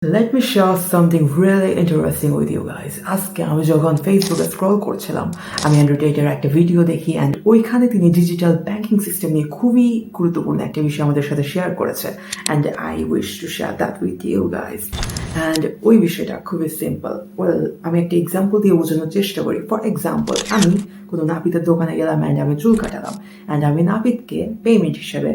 Let me share something really interesting with you guys. আজকে আমি যখন ফেসবুকে স্ক্রল করছিলাম, আমি অ্যান্ড্রু টেটের একটা ভিডিও দেখি অ্যান্ড ওইখানে তিনি ডিজিটাল ব্যাংকিং সিস্টেম নিয়ে খুবই গুরুত্বপূর্ণ একটা বিষয় আমাদের সাথে শেয়ার করেছে and I wish to share that with you guys. And ওই বিষয়টা খুবই সিম্পল। আমি একটা এক্সাম্পল দিয়ে বোঝানোর চেষ্টা করি। ফর এক্সাম্পল, আমি কোনো নাপিতের দোকানে গেলাম অ্যান্ড আমি চুল কাটালাম অ্যান্ড আমি নাপিতকে পেমেন্ট হিসেবে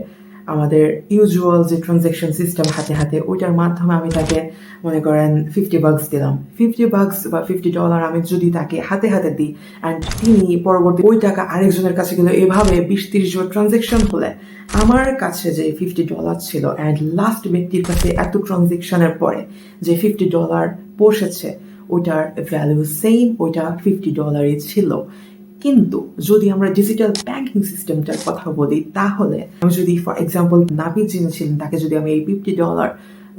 আমাদের ইউজুয়াল যে ট্রানজ্যাকশন সিস্টেম হাতে হাতে ওইটার মাধ্যমে আমি তাকে মনে করেন $50 দিলাম। $50 বা $50 আমি যদি তাকে হাতে হাতে দিই অ্যান্ড তিনি পরবর্তী ওই টাকা আরেকজনের কাছে গেলে এভাবে 20-30 বার ট্রানজ্যাকশন হলে আমার কাছে যে $50 ছিল অ্যান্ড লাস্ট ব্যক্তির কাছে এত ট্রানজ্যাকশনের পরে যে $50 পৌঁছেছে ওইটার ভ্যালু সেম, ওইটা $50 ছিল। কিন্তু যদি আমরা ডিজিটাল ব্যাংকিং সিস্টেমটার কথা বলি তাহলে আমি যদি ফর এক্সাম্পল নাপিত যিনি ছিলেন তাকে যদি আমি এই $50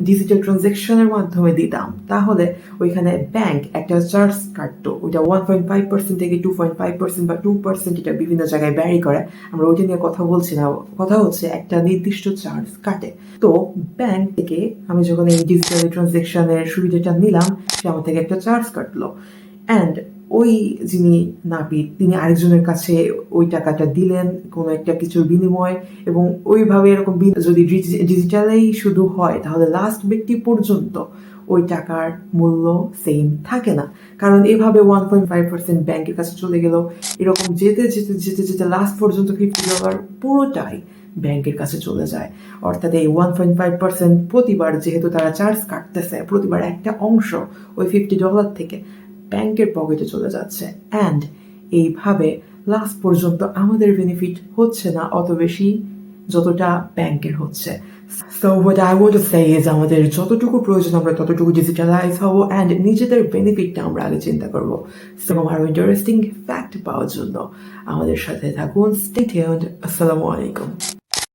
ডিজিটাল ট্রানজ্যাকশনের মাধ্যমে দিতাম তাহলে ওইখানে ব্যাংক একটা চার্জ কাটতো। ওইটা 1.5% থেকে 2.5% বা 2% এটা বিভিন্ন জায়গায় ভ্যারি করে। আমরা ওইটা নিয়ে কথা বলছি না, কথা হচ্ছে একটা নির্দিষ্ট চার্জ কাটে। তো ব্যাংক থেকে আমি যখন এই ডিজিটাল ট্রানজ্যাকশনের সুবিধাটা নিলাম সে আমার থেকে একটা চার্জ কাটলো অ্যান্ড ওই যিনি নাপিত তিনি আরেকজনের কাছে ওই টাকাটা দিলেন কোনো একটা কিছুর বিনিময়ে এবং ওইভাবে এরকম যদি ডিজিটালেই শুধু হয় তাহলে লাস্ট ব্যক্তি পর্যন্ত ওই টাকার মূল্য সেম থাকে না, কারণ এভাবে 1.5% ব্যাংকের কাছে চলে গেল, এরকম যেতে যেতে যেতে যেতে লাস্ট পর্যন্ত $50 পুরোটাই ব্যাংকের কাছে চলে যায়। অর্থাৎ এই 1.5% প্রতিবার যেহেতু তারা চার্জ কাটতেছে, প্রতিবার একটা অংশ ওই $50 থেকে ব্যাংকের পকেটে চলে যাচ্ছে অ্যান্ড এইভাবে লাস্ট পর্যন্ত আমাদের বেনিফিট হচ্ছে না অত বেশি যতটা ব্যাংকের হচ্ছে। So what I want to say is আমাদের যতটুকু প্রয়োজন আমরা ততটুকু ডিজিটালাইজ হবো অ্যান্ড নিজেদের বেনিফিটটা আমরা আগে চিন্তা করবো। সো আরো ইন্টারেস্টিং ফ্যাক্ট পাওয়ার জন্য আমাদের সাথে থাকুন। Stay tuned. আসসালামু আলাইকুম।